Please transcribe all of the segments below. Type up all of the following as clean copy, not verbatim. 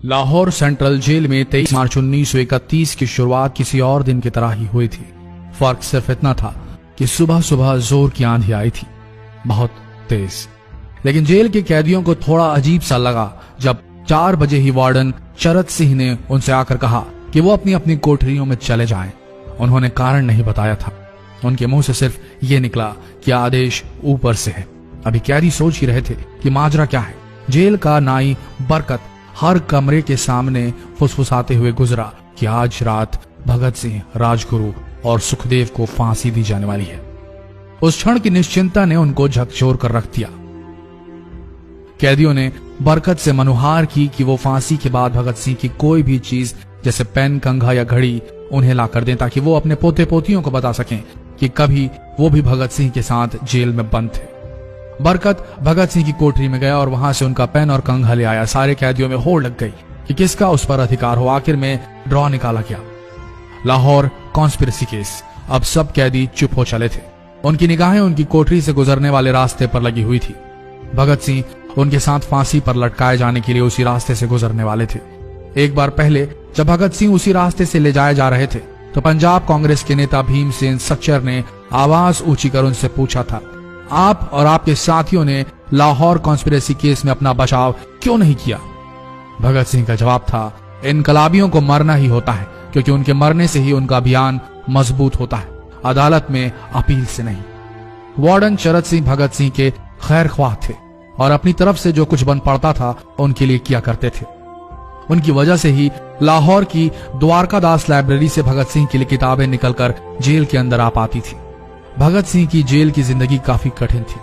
Lahore central jail में 23 मार्च 1931 की शुरुआत किसी और दिन की तरह ही हुई थी। फर्क सिर्फ इतना था कि सुबह सुबह जोर की आंधी आई थी, बहुत तेज। लेकिन जेल के कैदियों को थोड़ा अजीब सा लगा जब 4 बजे ही वार्डन चरत सिंह ने उनसे आकर कहा कि वो अपनी अपनी कोठरियों में चले जाएं। उन्होंने कारण नहीं बताया था। उनके मुंह से सिर्फ ये निकला कि आदेश ऊपर से है। अभी कैदी सोच ही रहे थे कि माजरा क्या है। जेल का नाई बरकत हर कमरे के सामने फुसफुसाते हुए गुजरा कि आज रात भगत सिंह, राजगुरु और सुखदेव को फांसी दी जाने वाली है। उस क्षण की निश्चिंता ने उनको झकझोर कर रख दिया। कैदियों ने बरकत से मनुहार की कि वो फांसी के बाद भगत सिंह की कोई भी चीज जैसे पेन, कंघा या घड़ी उन्हें ला कर दें ताकि वो अपने पोते पोतियों को बता सकें कि कभी वो भी भगत सिंह के साथ जेल में बंद थे। बरकत भगत सिंह की कोठरी में गया और वहां से उनका पेन और कंघा ले आया। सारे कैदियों में होड़ लग गई कि किसका उस पर अधिकार हो। आखिर में ड्रॉ निकाला गया, लाहौर कॉन्स्पिरेसी केस। अब सब कैदी चुप हो चले थे। उनकी निगाहें उनकी कोठरी से गुजरने वाले रास्ते पर लगी हुई थी। भगत सिंह उनके साथ फांसी पर लटकाए जाने के लिए उसी रास्ते से गुजरने वाले थे। एक बार पहले जब भगत सिंह उसी रास्ते से ले जाए जा रहे थे तो पंजाब कांग्रेस के नेता भीमसेन सच्चर ने आवाज ऊंची कर उनसे पूछा था, आप और आपके साथियों ने लाहौर कॉन्स्पिरेसी केस में अपना बचाव क्यों नहीं किया? भगत सिंह का जवाब था, इनकलाबियों को मरना ही होता है क्योंकि उनके मरने से ही उनका अभियान मजबूत होता है, अदालत में अपील से नहीं। वार्डन चरत सिंह भगत सिंह के खैर ख्वाह थे और अपनी तरफ से जो कुछ बन पड़ता था उनके लिए किया करते थे। उनकी वजह से ही लाहौर की द्वारकादास लाइब्रेरी से भगत सिंह के लिए किताबें निकलकर जेल के अंदर आ पाती थी। भगत सिंह की जेल की जिंदगी काफी कठिन थी।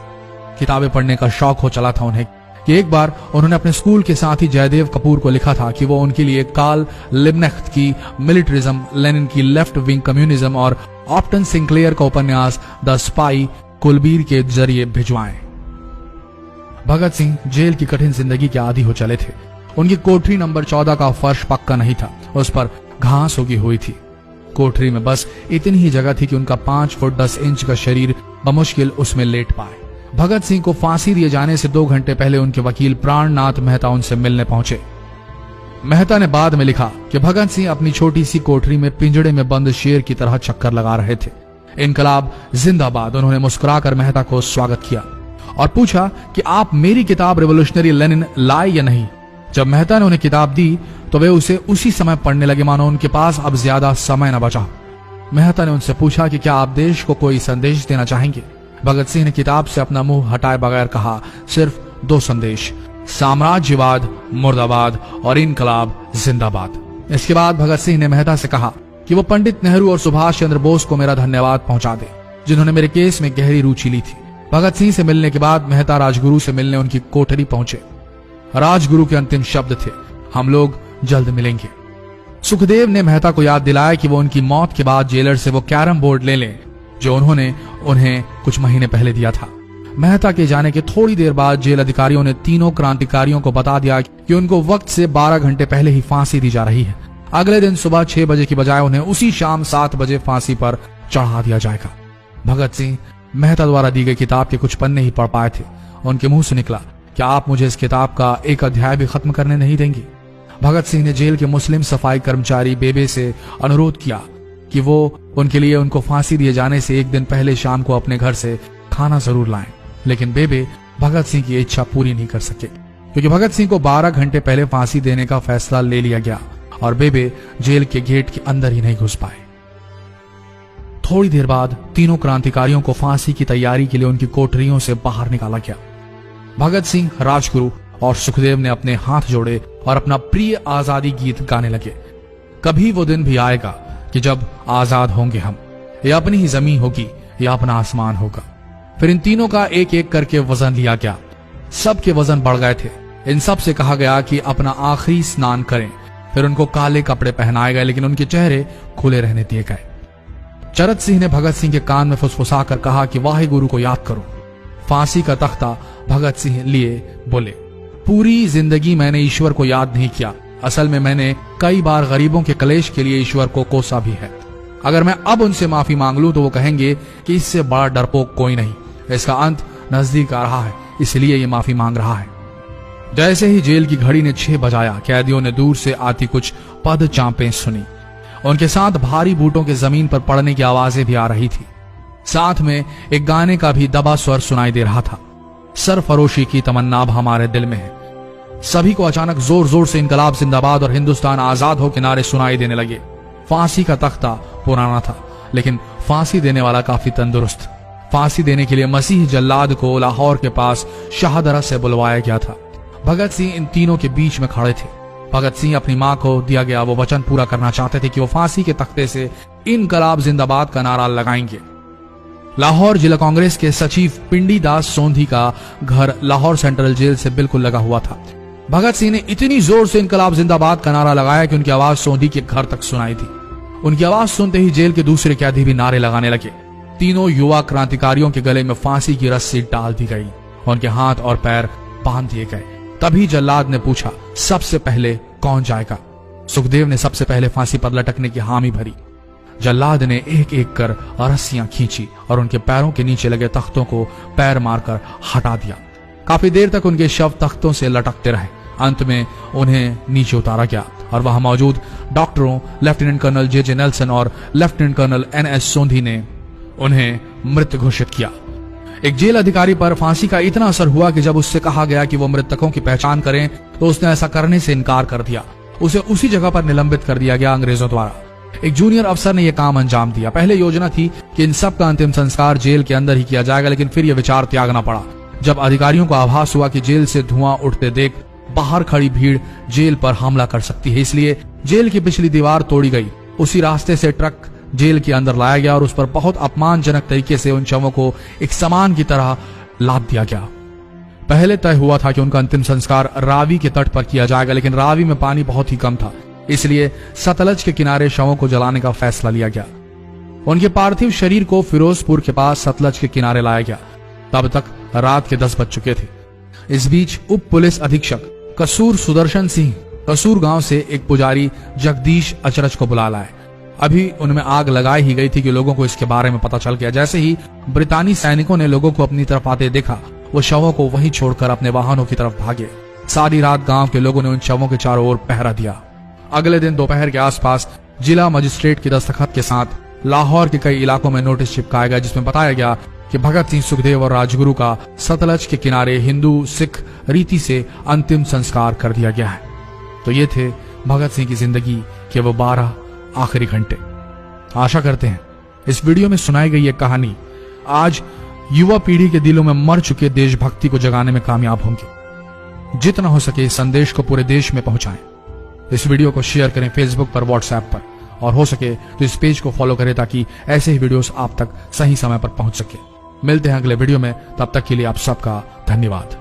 किताबें पढ़ने का शौक हो चला था उन्हें कि एक बार उन्होंने अपने स्कूल के साथी जयदेव कपूर को लिखा था कि वो उनके लिए कार्ल लिब्कनेख्त की मिलिटरिज्म, लेनिन की लेफ्ट विंग कम्युनिज्म और ऑप्टन सिंक्लेयर का उपन्यास द स्पाई कुलबीर के जरिए भिजवाएं। भगत सिंह जेल की कठिन जिंदगी के आदी हो चले थे। उनकी कोठरी नंबर 14 का फर्श पक्का नहीं था, उस पर घास उगी हुई थी। कोठरी में बस इतनी ही जगह थी कि उनका 5 फुट 10 इंच का शरीर बमुश्किल उसमें लेट पाए। भगत सिंह को फांसी दिए जाने से 2 घंटे पहले उनके वकील प्राणनाथ मेहता उनसे मिलने पहुंचे। मेहता ने बाद में लिखा कि भगत सिंह अपनी छोटी सी कोठरी में पिंजड़े में बंद शेर की तरह चक्कर लगा रहे थे। इनकलाब जिंदाबाद। उन्होंने मुस्कुराकर मेहता को स्वागत किया और पूछा कि आप मेरी किताब रिवोल्यूशनरी लेनिन लाए या नहीं। जब मेहता ने उन्हें किताब दी तो वे उसे उसी समय पढ़ने लगे मानो उनके पास अब ज्यादा समय न बचा। मेहता ने उनसे पूछा कि क्या आप देश को कोई संदेश देना चाहेंगे? भगत सिंह ने किताब से अपना मुंह हटाए बगैर कहा, सिर्फ 2 संदेश, साम्राज्यवाद मुर्दाबाद और इनकलाब जिंदाबाद। इसके बाद भगत सिंह ने मेहता से कहा कि वो पंडित नेहरू और सुभाष चंद्र बोस को मेरा धन्यवाद पहुंचा दे जिन्होंने मेरे केस में गहरी रुचि ली थी। भगत सिंह से मिलने के बाद मेहता राजगुरु से मिलने उनकी कोठरी पहुंचे। राजगुरु के अंतिम शब्द थे, हम लोग जल्द मिलेंगे। सुखदेव ने मेहता को याद दिलाया कि वो उनकी मौत के बाद जेलर से वो कैरम बोर्ड ले लें जो उन्होंने उन्हें कुछ महीने पहले दिया था। मेहता के जाने के थोड़ी देर बाद जेल अधिकारियों ने तीनों क्रांतिकारियों को बता दिया कि उनको वक्त से 12 घंटे पहले ही फांसी दी जा रही है। अगले दिन सुबह 6 बजे की बजाय उन्हें उसी शाम 7 बजे फांसी पर चढ़ा दिया जाएगा। भगत सिंह मेहता द्वारा दी गई किताब के कुछ पन्ने ही पढ़ पाए थे। उनके मुंह से निकला, क्या आप मुझे इस किताब का एक अध्याय भी खत्म करने नहीं देंगे? भगत सिंह ने जेल के मुस्लिम सफाई कर्मचारी बेबे से अनुरोध किया कि वो उनके लिए उनको फांसी दिए जाने से 1 दिन पहले शाम को अपने घर से खाना जरूर लाएं। लेकिन बेबे भगत सिंह की इच्छा पूरी नहीं कर सके क्योंकि भगत सिंह को 12 घंटे पहले फांसी देने का फैसला ले लिया गया और बेबे जेल के गेट के अंदर ही नहीं घुस पाए। थोड़ी देर बाद तीनों क्रांतिकारियों को फांसी की तैयारी के लिए उनकी कोठरियों से बाहर निकाला गया। भगत सिंह, राजगुरु और सुखदेव ने अपने हाथ जोड़े और अपना प्रिय आजादी गीत गाने लगे। कभी वो दिन भी आएगा कि जब आजाद होंगे हम, या अपनी ही जमीन होगी या अपना आसमान होगा। फिर इन तीनों का एक एक करके वजन लिया गया। सबके वजन बढ़ गए थे। इन सब से कहा गया कि अपना आखिरी स्नान करें। फिर उनको काले कपड़े पहनाए गए लेकिन उनके चेहरे खुले रहने दिए गए। चरत सिंह ने भगत सिंह के कान में फुसफुसा कर कहा कि वाहे गुरु को याद करो। फांसी का तख्ता भगत सिंह लिए बोले, पूरी जिंदगी मैंने ईश्वर को याद नहीं किया। असल में मैंने कई बार गरीबों के कलेश के लिए ईश्वर को कोसा भी है। अगर मैं अब उनसे माफी मांग लूं तो वो कहेंगे कि इससे बड़ा डरपोक कोई नहीं। इसका अंत नजदीक आ रहा है, इसलिए ये माफी मांग रहा है। जैसे ही जेल की घड़ी ने 6 बजाया, कैदियों ने दूर से आती कुछ पद चांपें सुनी। उनके साथ भारी बूटों के जमीन पर पड़ने की आवाजें भी आ रही थी। साथ में एक गाने का भी दबा स्वर सुनाई दे रहा था, सरफरोशी की तमन्ना अब हमारे दिल में है। सभी को अचानक जोर जोर से इनकलाब जिंदाबाद और हिंदुस्तान आजाद हो के नारे सुनाई देने लगे। फांसी का तख्ता पुराना था, लेकिन फांसी देने वाला काफी तंदुरुस्त। फांसी देने के लिए मसीह जल्लाद को लाहौर के पास शाहदरा से बुलवाया गया था। भगत सिंह इन तीनों के बीच में खड़े थे। भगत सिंह अपनी मां को दिया गया वो वचन पूरा करना चाहते थे कि वो फांसी के तख्ते से इनकलाब जिंदाबाद का नारा लगाएंगे। लाहौर जिला कांग्रेस के सचिव पिंडी दास सोंधी का घर लाहौर सेंट्रल जेल से बिल्कुल लगा हुआ था। भगत सिंह ने इतनी जोर से इनकलाब जिंदाबाद का नारा लगाया कि उनकी आवाज सोंधी के घर तक सुनाई थी। उनकी आवाज सुनते ही जेल के दूसरे कैदी भी नारे लगाने लगे। तीनों युवा क्रांतिकारियों के गले में फांसी की रस्सी डाल दी गई, उनके हाथ और पैर बांध दिए गए। तभी जल्लाद ने पूछा, सबसे पहले कौन जाएगा? सुखदेव ने सबसे पहले फांसी पर लटकने की हामी भरी। जल्लाद ने एक एक कर रस्सियां खींची और उनके पैरों के नीचे लगे तख्तों को पैर मारकर हटा दिया। काफी देर तक उनके शव तख्तों से लटकते रहे। अंत में उन्हें नीचे उतारा गया और वहां मौजूद डॉक्टरों लेफ्टिनेंट कर्नल जे नेल्सन और लेफ्टिनेंट कर्नल NS सोंधी ने उन्हें मृत घोषित किया। एक जेल अधिकारी पर फांसी का इतना असर हुआ कि जब उससे कहा गया कि वो मृतकों की पहचान करें तो उसने ऐसा करने से इनकार कर दिया। उसे उसी जगह पर निलंबित कर दिया गया अंग्रेजों द्वारा। एक जूनियर अफसर ने यह काम अंजाम दिया। पहले योजना थी कि इन सब का अंतिम संस्कार जेल के अंदर ही किया जाएगा, लेकिन फिर यह विचार त्यागना पड़ा जब अधिकारियों को आभास हुआ कि जेल से धुआं उठते देख बाहर खड़ी भीड़ जेल पर हमला कर सकती है। इसलिए जेल की पिछली दीवार तोड़ी गई। उसी रास्ते से ट्रक जेल के अंदर लाया गया और उस पर बहुत अपमानजनक तरीके से उन शवों को एक सामान की तरह लाद दिया गया। पहले तय हुआ था कि उनका अंतिम संस्कार रावी के तट पर किया जाएगा, लेकिन रावी में पानी बहुत ही कम था, इसलिए सतलज के किनारे शवों को जलाने का फैसला लिया गया। उनके पार्थिव शरीर को फिरोजपुर के पास सतलज के किनारे लाया गया। तब तक रात के 10 बज चुके थे। इस बीच उप पुलिस अधीक्षक कसूर सुदर्शन सिंह कसूर गांव से एक पुजारी जगदीश अचरज को बुला लाए। अभी उनमें आग लगाई ही गई थी कि लोगों को इसके बारे में पता चल गया। जैसे ही ब्रितानी सैनिकों ने लोगों को अपनी तरफ आते देखा, वो शवों को वहीं छोड़कर अपने वाहनों की तरफ भागे। सारी रात गांव के लोगों ने उन शवों के चारों ओर पहरा दिया। अगले दिन दोपहर के आसपास जिला मजिस्ट्रेट की दस्तखत के साथ लाहौर के कई इलाकों में नोटिस चिपकाया गया, जिसमें बताया गया कि भगत सिंह, सुखदेव और राजगुरु का सतलज के किनारे हिंदू सिख रीति से अंतिम संस्कार कर दिया गया है। तो ये थे भगत सिंह की जिंदगी के वो 12 आखिरी घंटे। आशा करते हैं इस वीडियो में सुनाई गई ये कहानी आज युवा पीढ़ी के दिलों में मर चुके देशभक्ति को जगाने में कामयाब होंगी। जितना हो सके इस संदेश को पूरे देश में पहुंचाएं। इस वीडियो को शेयर करें फेसबुक पर, व्हाट्सएप पर, और हो सके तो इस पेज को फॉलो करें ताकि ऐसे ही वीडियोस आप तक सही समय पर पहुंच सके। मिलते हैं अगले वीडियो में, तब तक के लिए आप सबका धन्यवाद।